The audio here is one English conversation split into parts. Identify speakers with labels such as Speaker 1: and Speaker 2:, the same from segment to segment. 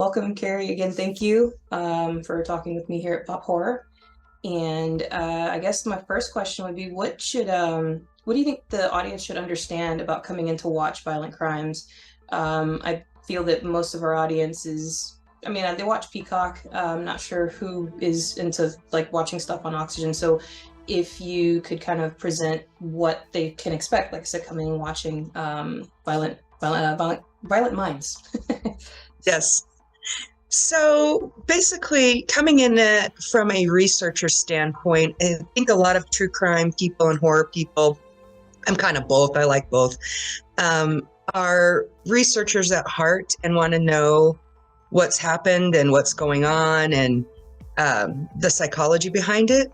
Speaker 1: Welcome, Carrie. Again, thank you for talking with me here at Pop Horror. And I guess my first question would be, what do you think the audience should understand about coming in to watch violent crimes? I feel that most of our audience is, I mean, they watch Peacock. I'm not sure who is into like watching stuff on Oxygen. So if you could kind of present what they can expect, like I said, coming and watching violent minds.
Speaker 2: Yes. So basically, coming in from a researcher standpoint, I think a lot of true crime people and horror people, I'm kind of both, I like both, are researchers at heart and want to know what's happened and what's going on and the psychology behind it.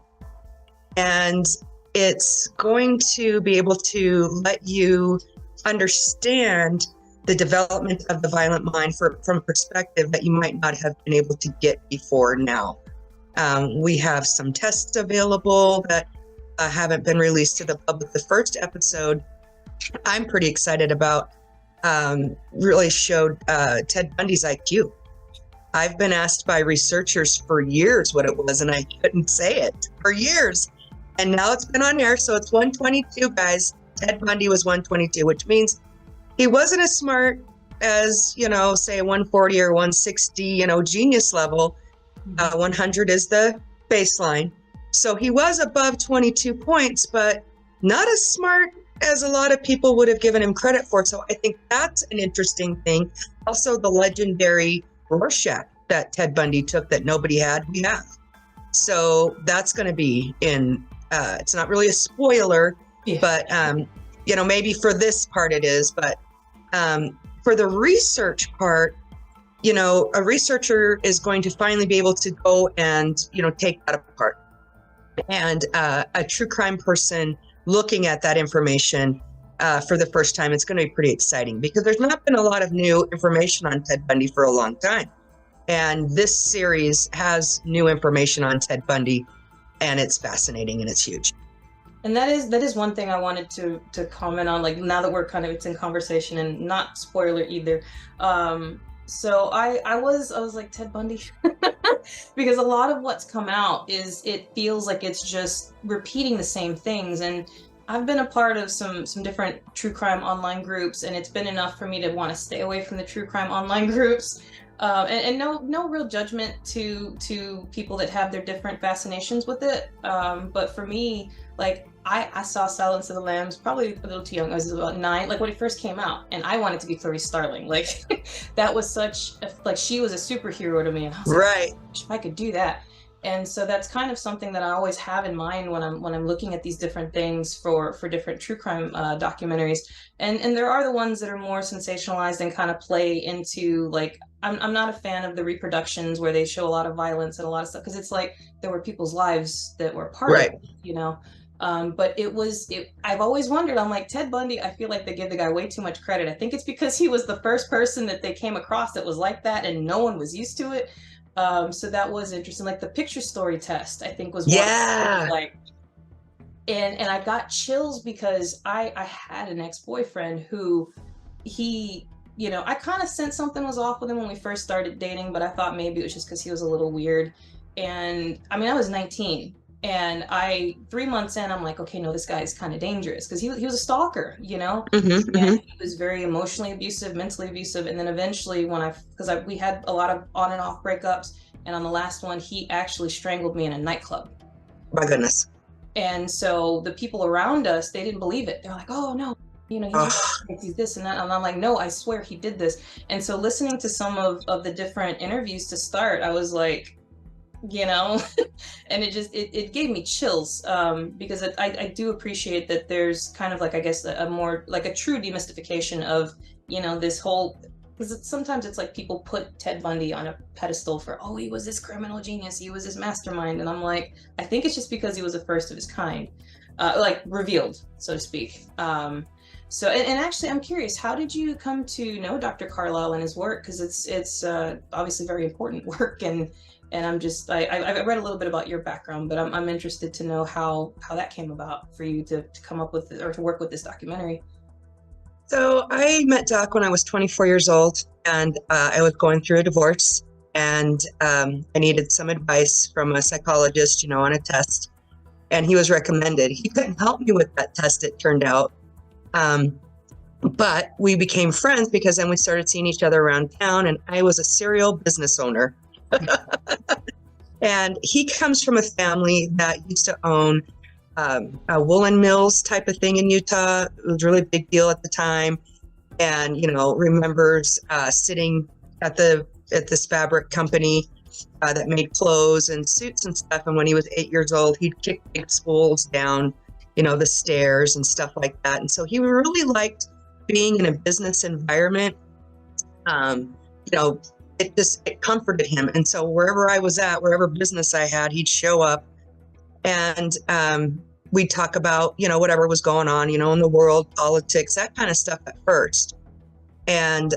Speaker 2: And it's going to be able to let you understand the development of the violent mind from a perspective that you might not have been able to get before now. We have some tests available that haven't been released to the public. The first episode I'm pretty excited about really showed Ted Bundy's IQ. I've been asked by researchers for years what it was, and I couldn't say it for years. And now it's been on air, so it's 122, guys. Ted Bundy was 122, which means he wasn't as smart as, say a 140 or 160, genius level. 100 is the baseline. So he was above 22 points, but not as smart as a lot of people would have given him credit for. So I think that's an interesting thing. Also, the legendary Rorschach that Ted Bundy took that nobody had, we have. So that's going to be in, it's not really a spoiler, but, maybe for this part it is, but for the research part, a researcher is going to finally be able to go and, take that apart. And a true crime person looking at that information for the first time, it's going to be pretty exciting because there's not been a lot of new information on Ted Bundy for a long time. And this series has new information on Ted Bundy, and it's fascinating and it's huge.
Speaker 1: And that is one thing I wanted to comment on, like now that we're it's in conversation and not spoiler either. So I was like Ted Bundy because a lot of what's come out it feels like it's just repeating the same things. And I've been a part of some different true crime online groups, and it's been enough for me to want to stay away from the true crime online groups. And no real judgment to people that have their different fascinations with it. But for me, like I saw Silence of the Lambs probably a little too young. I was about 9, like when it first came out, and I wanted to be Clarice Starling. Like that was like she was a superhero to me, and I was
Speaker 2: right.
Speaker 1: Like, if I could do that. And so that's kind of something that I always have in mind when I'm looking at these different things for different true crime documentaries. And there are the ones that are more sensationalized and kind of play into like I'm not a fan of the reproductions where they show a lot of violence and a lot of stuff because it's like there were people's lives that were part of it, but I've always wondered, I'm like, Ted Bundy, I feel like they give the guy way too much credit. I think it's because he was the first person that they came across that was like that and no one was used to it. So that was interesting. Like the picture story test, I think was one like, and I got chills because I had an ex-boyfriend who I kind of sensed something was off with him when we first started dating, but I thought maybe it was just because he was a little weird. And I mean, I was 19, and 3 months in, I'm like, okay, no, this guy is kind of dangerous because he was a stalker, and he was very emotionally abusive, mentally abusive. And then eventually we had a lot of on and off breakups. And on the last one, he actually strangled me in a nightclub.
Speaker 2: My goodness.
Speaker 1: And so the people around us, they didn't believe it. They're like, oh no, he's this and that. And I'm like, no, I swear he did this. And so listening to some of the different interviews to start, I was like, and it gave me chills because I do appreciate that there's kind of like, I guess, a more like a true demystification of, this whole, because sometimes it's like people put Ted Bundy on a pedestal for, oh, he was this criminal genius, he was this mastermind. And I'm like, I think it's just because he was the first of his kind, like revealed, so to speak. So, and actually, I'm curious, how did you come to know Dr. Carlisle and his work? Because it's obviously very important work, and I'm just I read a little bit about your background, but I'm interested to know how that came about for you to come up with or to work with this documentary.
Speaker 2: So I met Doc when I was 24 years old, and I was going through a divorce, and I needed some advice from a psychologist, on a test. And he was recommended. He couldn't help me with that test, it turned out. But we became friends because then we started seeing each other around town, and I was a serial business owner. And he comes from a family that used to own a woolen mills type of thing in Utah. It was a really big deal at the time. And, remembers sitting at this fabric company that made clothes and suits and stuff. And when he was 8 years old, he'd kick big spools down, the stairs and stuff like that. And so he really liked being in a business environment. It comforted him. And so wherever I was at, wherever business I had, he'd show up, and we'd talk about, whatever was going on, in the world, politics, that kind of stuff at first. And,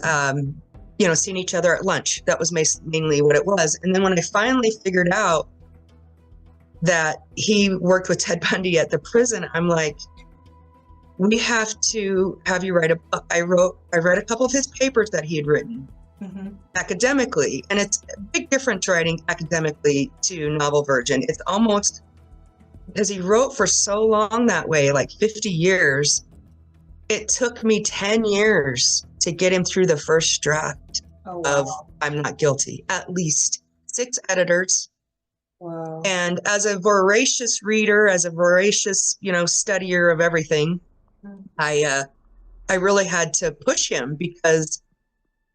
Speaker 2: seeing each other at lunch, that was mainly what it was. And then when I finally figured out that he worked with Ted Bundy at the prison, I'm like, we have to have you write a book. I read a couple of his papers that he had written academically, and it's a big difference writing academically to novel version. It's almost, because he wrote for so long that way, like 50 years, it took me 10 years to get him through the first draft of I'm Not Guilty, at least 6 editors.
Speaker 1: Wow.
Speaker 2: And as a voracious reader, as a voracious, studier of everything, I really had to push him because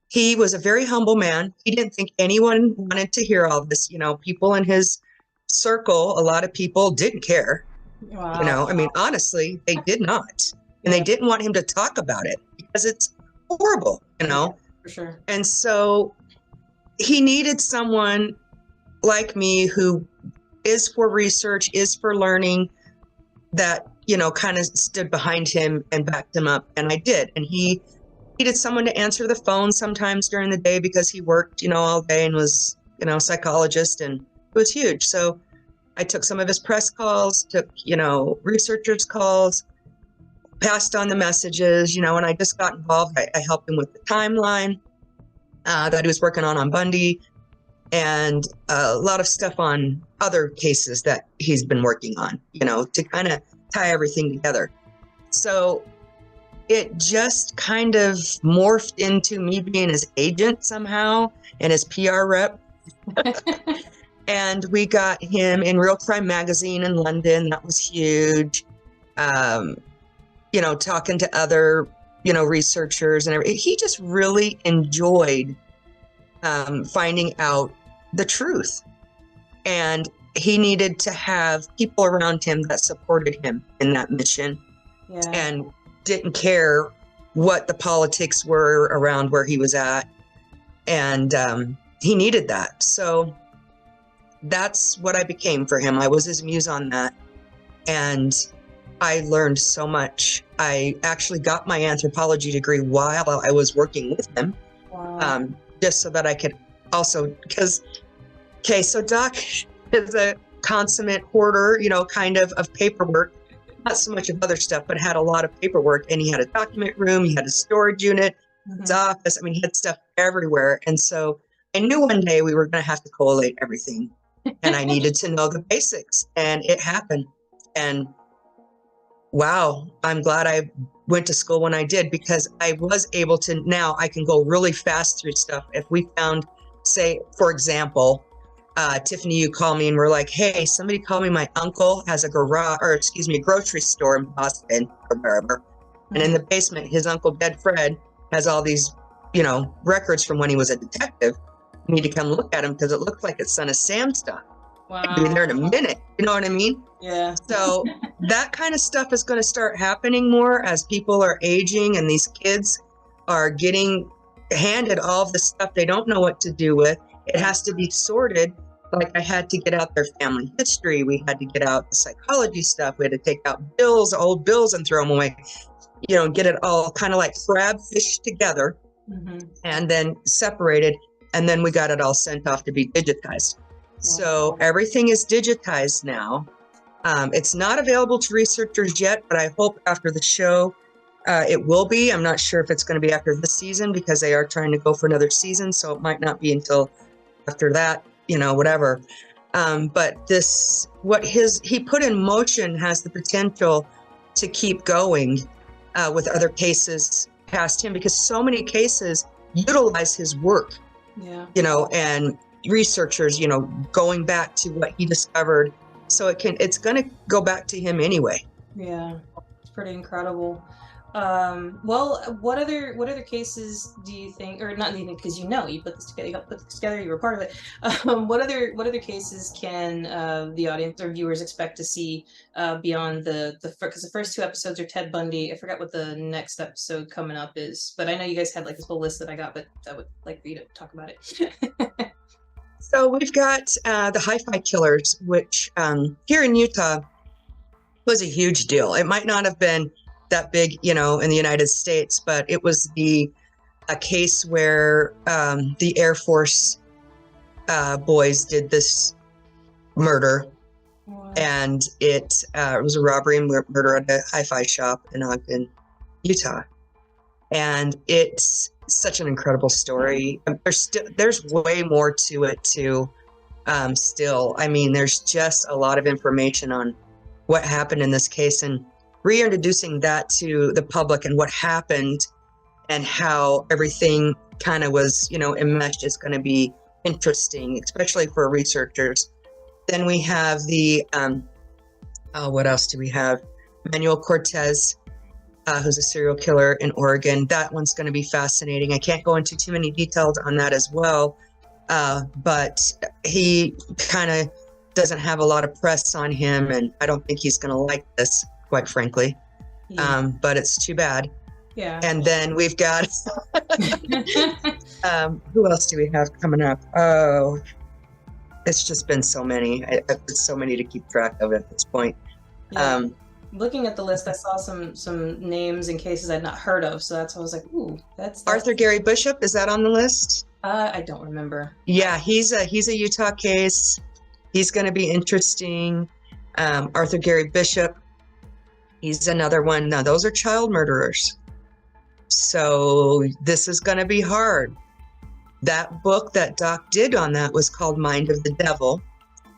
Speaker 2: he was a very humble man. He didn't think anyone wanted to hear all this. People in his circle, a lot of people didn't care.
Speaker 1: Wow.
Speaker 2: Honestly, they did not. And they didn't want him to talk about it because it's horrible,
Speaker 1: Yeah, for sure.
Speaker 2: And so he needed someone like me who is for research, is for learning, that, kind of stood behind him and backed him up. And I did. And he needed someone to answer the phone sometimes during the day because he worked, all day and was, a psychologist, and it was huge. So I took some of his press calls, took, researchers' calls, passed on the messages, and I just got involved. I helped him with the timeline that he was working on Bundy, and a lot of stuff on other cases that he's been working on, to kind of tie everything together. So it just kind of morphed into me being his agent somehow and his PR rep. And we got him in Real Crime Magazine in London. That was huge. Talking to other, researchers and everything. He just really enjoyed finding out the truth. And he needed to have people around him that supported him in that mission and didn't care what the politics were around where he was at. And he needed that. So that's what I became for him. I was his muse on that. And I learned so much. I actually got my anthropology degree while I was working with him.
Speaker 1: Wow.
Speaker 2: Just so that I could also, so Doc is a consummate hoarder, kind of paperwork, not so much of other stuff, but had a lot of paperwork. And he had a document room, he had a storage unit, his office. He had stuff everywhere. And so I knew one day we were going to have to collate everything, and I needed to know the basics, and it happened. And wow, I'm glad I went to school when I did, because I was able to, now I can go really fast through stuff. If we found, say, for example, Tiffany, you call me and we're like, hey, somebody called me, my uncle has a grocery store in Boston or wherever. And in the basement, his uncle, Dead Fred, has all these, records from when he was a detective. You need to come look at him because it looks like it's Son of Sam stuff.
Speaker 1: Wow.
Speaker 2: I'll be there in a minute. You know what I mean?
Speaker 1: Yeah.
Speaker 2: So that kind of stuff is going to start happening more as people are aging and these kids are getting handed all of the stuff they don't know what to do with. It has to be sorted. Like I had to get out their family history. We had to get out the psychology stuff. We had to take out old bills and throw them away, get it all kind of like crab fish together and then separated. And then we got it all sent off to be digitized. Wow. So everything is digitized now. It's not available to researchers yet, but I hope after the show It will be. I'm not sure if it's going to be after this season because they are trying to go for another season. So it might not be until after that, whatever. But what he put in motion has the potential to keep going with other cases past him, because so many cases utilize his work, and researchers, going back to what he discovered. So it's going to go back to him anyway.
Speaker 1: Yeah, it's pretty incredible. Well, what other cases do you think, or not even because you put this together, you were part of it. What other cases can the audience or viewers expect to see beyond because the first 2 episodes are Ted Bundy. I forgot what the next episode coming up is, but I know you guys had like this whole list that I got, but I would like for you to talk about it.
Speaker 2: So we've got the Hi-Fi Killers, which here in Utah was a huge deal. It might not have been that big, in the United States, but it was a case where the Air Force boys did this murder.
Speaker 1: Wow.
Speaker 2: And it was a robbery and murder at a hi-fi shop in Ogden, Utah. And it's such an incredible story. There's way more to it too. Still, I mean, there's just a lot of information on what happened in this case, and reintroducing that to the public and what happened and how everything kind of was, enmeshed is going to be interesting, especially for researchers. Then we have the, what else do we have? Manuel Cortez, who's a serial killer in Oregon. That one's going to be fascinating. I can't go into too many details on that as well, but he kind of doesn't have a lot of press on him, and I don't think he's going to like this, quite frankly.
Speaker 1: Yeah.
Speaker 2: But it's too bad.
Speaker 1: Yeah.
Speaker 2: And then we've got, who else do we have coming up? Oh, it's just been so many. It's so many to keep track of at this point.
Speaker 1: Yeah. Looking at the list, I saw some names and cases I'd not heard of, so that's why I was like, ooh, that's
Speaker 2: Arthur Gary Bishop. Is that on the list?
Speaker 1: I don't remember.
Speaker 2: Yeah, he's a Utah case. He's going to be interesting. Arthur Gary Bishop. He's another one. Now, those are child murderers. So this is going to be hard. That book that Doc did on that was called Mind of the Devil.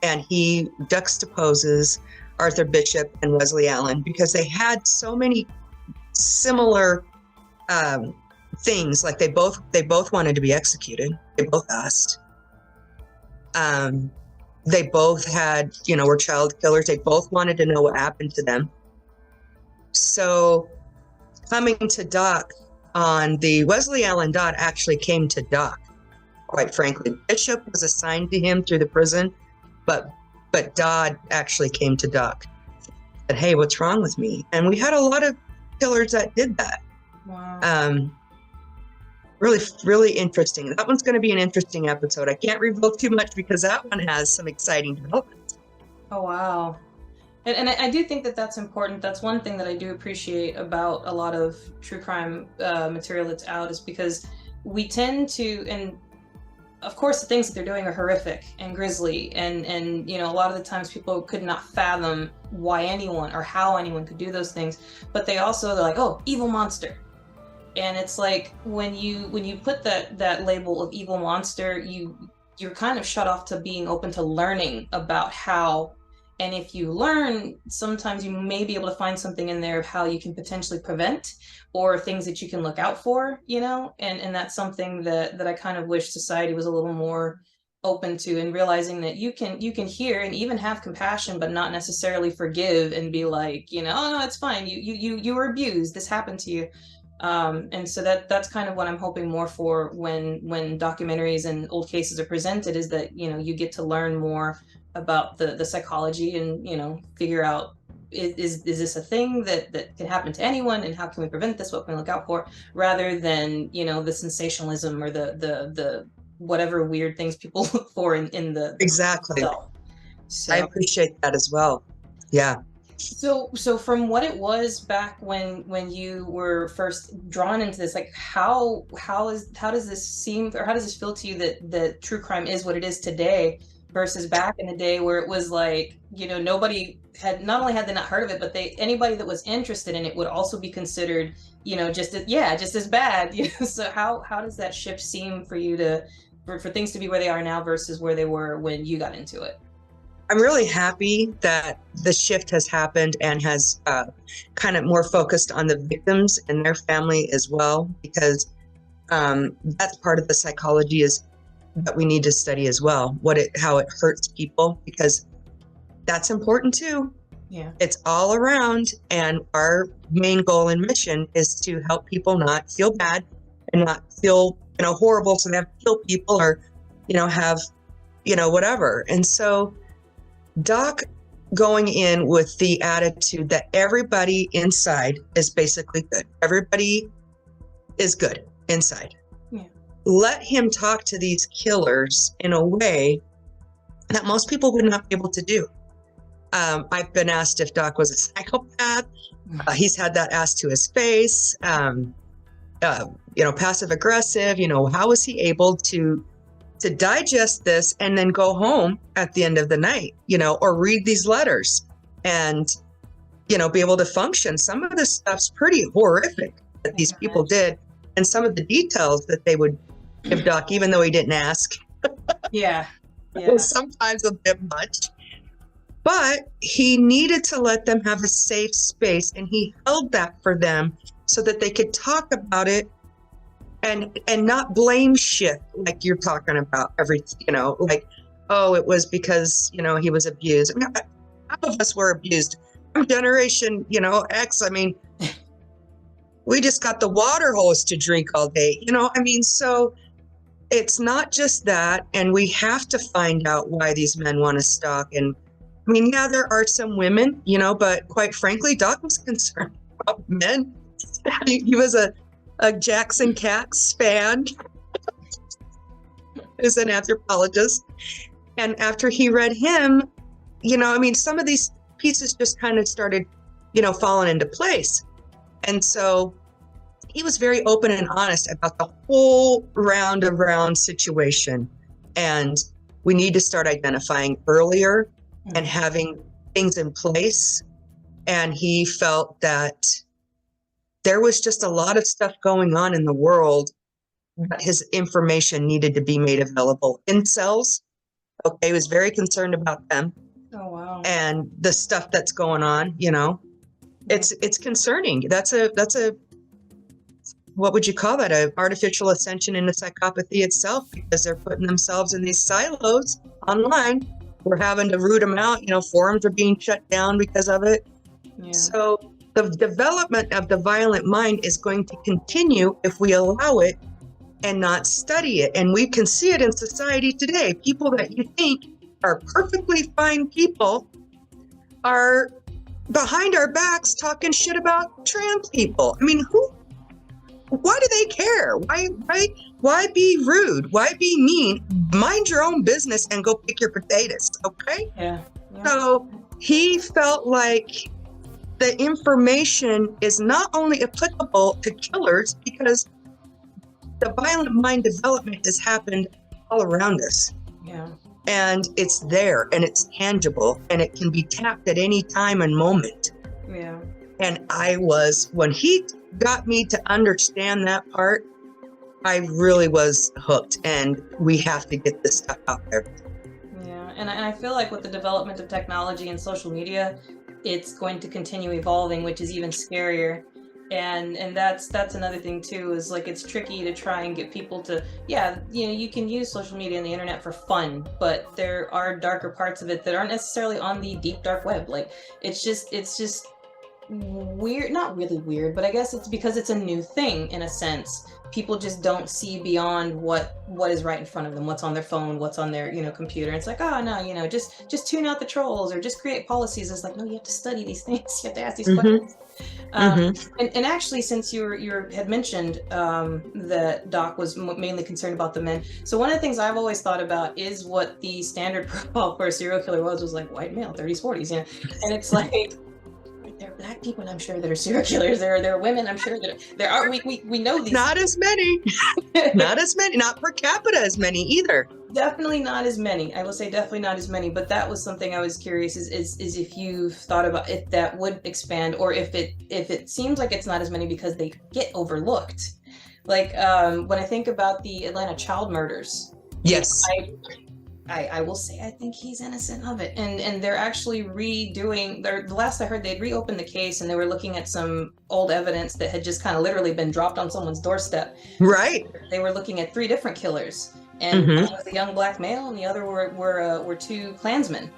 Speaker 2: And he juxtaposes Arthur Bishop and Wesley Allen because they had so many similar things. Like they both wanted to be executed. They both asked. They both had, were child killers. They both wanted to know what happened to them. So coming to Doc on the Wesley Allen dot actually came to Doc, quite frankly. Bishop was assigned to him through the prison, but Dodd actually came to Doc. Said, hey, what's wrong with me? And we had a lot of killers that did that.
Speaker 1: Wow.
Speaker 2: Really, really interesting. That one's going to be an interesting episode. I can't reveal too much because that one has some exciting developments.
Speaker 1: Oh, wow. And I do think that that's important. That's one thing that I do appreciate about a lot of true crime material that's out, is because we tend to, and of course the things that they're doing are horrific and grisly, and a lot of the times people could not fathom why anyone or how anyone could do those things, but they're like, oh, evil monster. And it's like when you put that label of evil monster, you're kind of shut off to being open to learning about how. And if you learn, sometimes you may be able to find something in there of how you can potentially prevent, or things that you can look out for, and that's something that I kind of wish society was a little more open to, and realizing that you can hear and even have compassion, but not necessarily forgive and be like, oh no, it's fine. You were abused. This happened to you. And so that's kind of what I'm hoping more for when documentaries and old cases are presented, is that, you get to learn more about the psychology and, figure out, is this a thing that can happen to anyone, and how can we prevent this? What can we look out for? Rather than, the sensationalism or the whatever weird things people look for in the
Speaker 2: exactly.
Speaker 1: So
Speaker 2: I appreciate that as well. Yeah.
Speaker 1: So from what it was back when you were first drawn into this, like how does this seem, or how does this feel to you that true crime is what it is today, versus back in the day where it was like, nobody had, not only had they not heard of it, but anybody that was interested in it would also be considered, just as bad. So how does that shift seem for you for things to be where they are now versus where they were when you got into it?
Speaker 2: I'm really happy that the shift has happened and has kind of more focused on the victims and their family as well, because that's part of the psychology is that we need to study as well, how it hurts people, because that's important too.
Speaker 1: Yeah.
Speaker 2: It's all around. And our main goal and mission is to help people not feel bad and not feel, horrible. So they have to kill people or, have, whatever. And so Doc going in with the attitude that everybody inside is basically good. Everybody is good inside.
Speaker 1: Yeah.
Speaker 2: Let him talk to these killers in a way that most people would not be able to do. I've been asked if Doc was a psychopath. He's had that asked to his face. Passive aggressive. How was he able to digest this and then go home at the end of the night, or read these letters and, be able to function? Some of this stuff's pretty horrific that these people did, and some of the details that they would give Doc, even though he didn't ask.
Speaker 1: Yeah.
Speaker 2: Was sometimes a bit much. But he needed to let them have a safe space, and he held that for them so that they could talk about it and not blame shift like you're talking about like, oh, it was because, he was abused. I mean, half of us were abused. I'm generation, X. I mean, we just got the water hose to drink all day, so it's not just that. And we have to find out why these men want to stalk. And I mean, yeah, there are some women, but quite frankly, Doc was concerned about men. He was a Jackson Katz fan, is an anthropologist. And after he read him, some of these pieces just kind of started, falling into place. And so he was very open and honest about the whole round situation. And we need to start identifying earlier and having things in place. And he felt that there was just a lot of stuff going on in the world that his information needed to be made available. Incels, he was very concerned about them.
Speaker 1: Oh, wow.
Speaker 2: And the stuff that's going on, it's concerning. That's a what would you call that? An artificial ascension into psychopathy itself, because they're putting themselves in these silos online. We're having to root them out. Forums are being shut down because of it.
Speaker 1: Yeah.
Speaker 2: So the development of the violent mind is going to continue if we allow it and not study it. And we can see it in society today. People that you think are perfectly fine people are behind our backs talking shit about trans people. I mean, why do they care? Why be rude? Why be mean? Mind your own business and go pick your potatoes, okay?
Speaker 1: Yeah.
Speaker 2: So he felt like the information is not only applicable to killers, because the violent mind development has happened all around us.
Speaker 1: Yeah.
Speaker 2: And it's there and it's tangible and it can be tapped at any time and moment.
Speaker 1: Yeah.
Speaker 2: And when he got me to understand that part, I really was hooked, and we have to get this stuff out there.
Speaker 1: Yeah, and I feel like with the development of technology and social media, it's going to continue evolving, which is even scarier. And that's another thing too, is like it's tricky to try and get people to, you can use social media and the internet for fun, but there are darker parts of it that aren't necessarily on the deep dark web. Like it's just weird, not really weird, but I guess it's because it's a new thing in a sense. People just don't see beyond what is right in front of them, what's on their phone, what's on their computer. It's like, oh no, just tune out the trolls or just create policies. It's like, no, you have to study these things. You have to ask these questions. And actually, since you had mentioned that Doc was mainly concerned about the men, so one of the things I've always thought about is what the standard profile for a serial killer was like white male, 30s, 40s, and it's like they're black Black people, and I'm sure that are serial killers. There are women, I'm sure that there are. We know these.
Speaker 2: Not as many. Not as many. Not per capita as many either.
Speaker 1: Definitely not as many. I will say definitely not as many. But that was something I was curious is if you've thought about if that would expand, or if it seems like it's not as many because they get overlooked. Like when I think about the Atlanta child murders.
Speaker 2: Yes.
Speaker 1: I will say I think he's innocent of it, and they're actually redoing. The last I heard, they'd reopened the case, and they were looking at some old evidence that had just kind of literally been dropped on someone's doorstep.
Speaker 2: Right.
Speaker 1: They were looking at 3 different killers, and one was a young Black male, and the other were 2 Klansmen.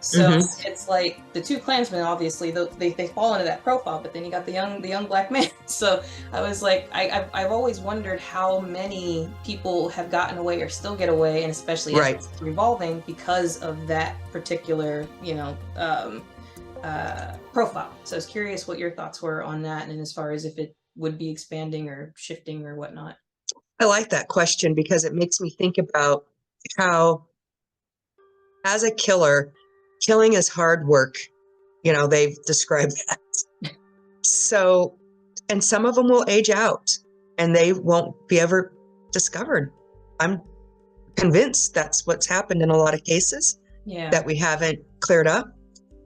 Speaker 1: So it's like the 2 Klansmen, obviously they fall into that profile, but then you got the young Black man. So I was like, I've always wondered how many people have gotten away or still get away, and especially as it's revolving because of that particular, profile. So I was curious what your thoughts were on that, and as far as if it would be expanding or shifting or whatnot.
Speaker 2: I like that question because it makes me think about how, as a killer, killing is hard work. They've described that. So, and some of them will age out and they won't be ever discovered. I'm convinced that's what's happened in a lot of cases that we haven't cleared up.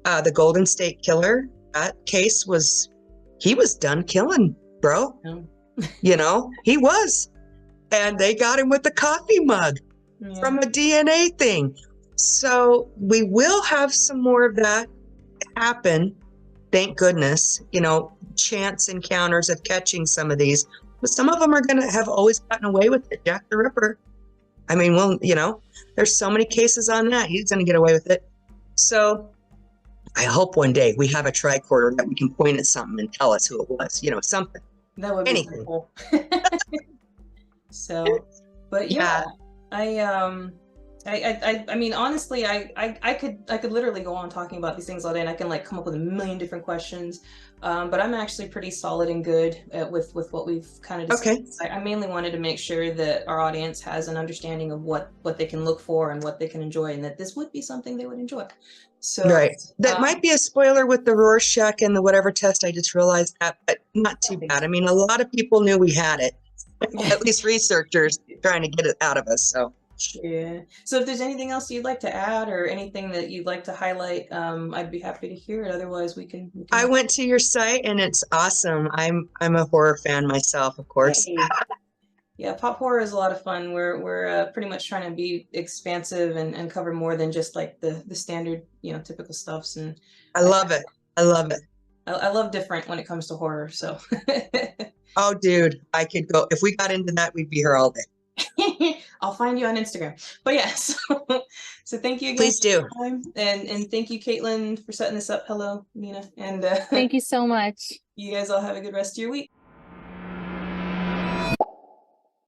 Speaker 2: The Golden State Killer, that case he was done killing, bro. He was. And they got him with the coffee mug from a DNA thing. So we will have some more of that happen. Thank goodness, chance encounters of catching some of these, but some of them are going to have always gotten away with it. Jack the Ripper. I mean, well, there's so many cases on that. He's going to get away with it. So I hope one day we have a tricorder that we can point at something and tell us who it was, something.
Speaker 1: That would be cool. So, but I mean, honestly, I could literally go on talking about these things all day, and I can come up with a million different questions. But I'm actually pretty solid and good with what we've kind of discussed. I mainly wanted to make sure that our audience has an understanding of what they can look for and what they can enjoy, and that this would be something they would enjoy. So
Speaker 2: that might be a spoiler with the Rorschach and the whatever test. I just realized that, but not too bad. I mean, a lot of people knew we had it. At least researchers trying to get it out of us. So
Speaker 1: so if there's anything else you'd like to add or anything that you'd like to highlight, I'd be happy to hear it. Otherwise we can
Speaker 2: I went to your site and it's awesome. I'm a horror fan myself, of course.
Speaker 1: Yeah, pop horror is a lot of fun. We're pretty much trying to be expansive and cover more than just the standard typical stuffs. And
Speaker 2: I love it. I
Speaker 1: love different when it comes to horror. So
Speaker 2: oh dude, I could go, if we got into that, we'd be here all day.
Speaker 1: I'll find you on Instagram. But yeah, so thank you again.
Speaker 2: Please do.
Speaker 1: And thank you, Caitlin, for setting this up. Hello, Nina. And
Speaker 3: thank you so much.
Speaker 1: You guys all have a good rest of your week.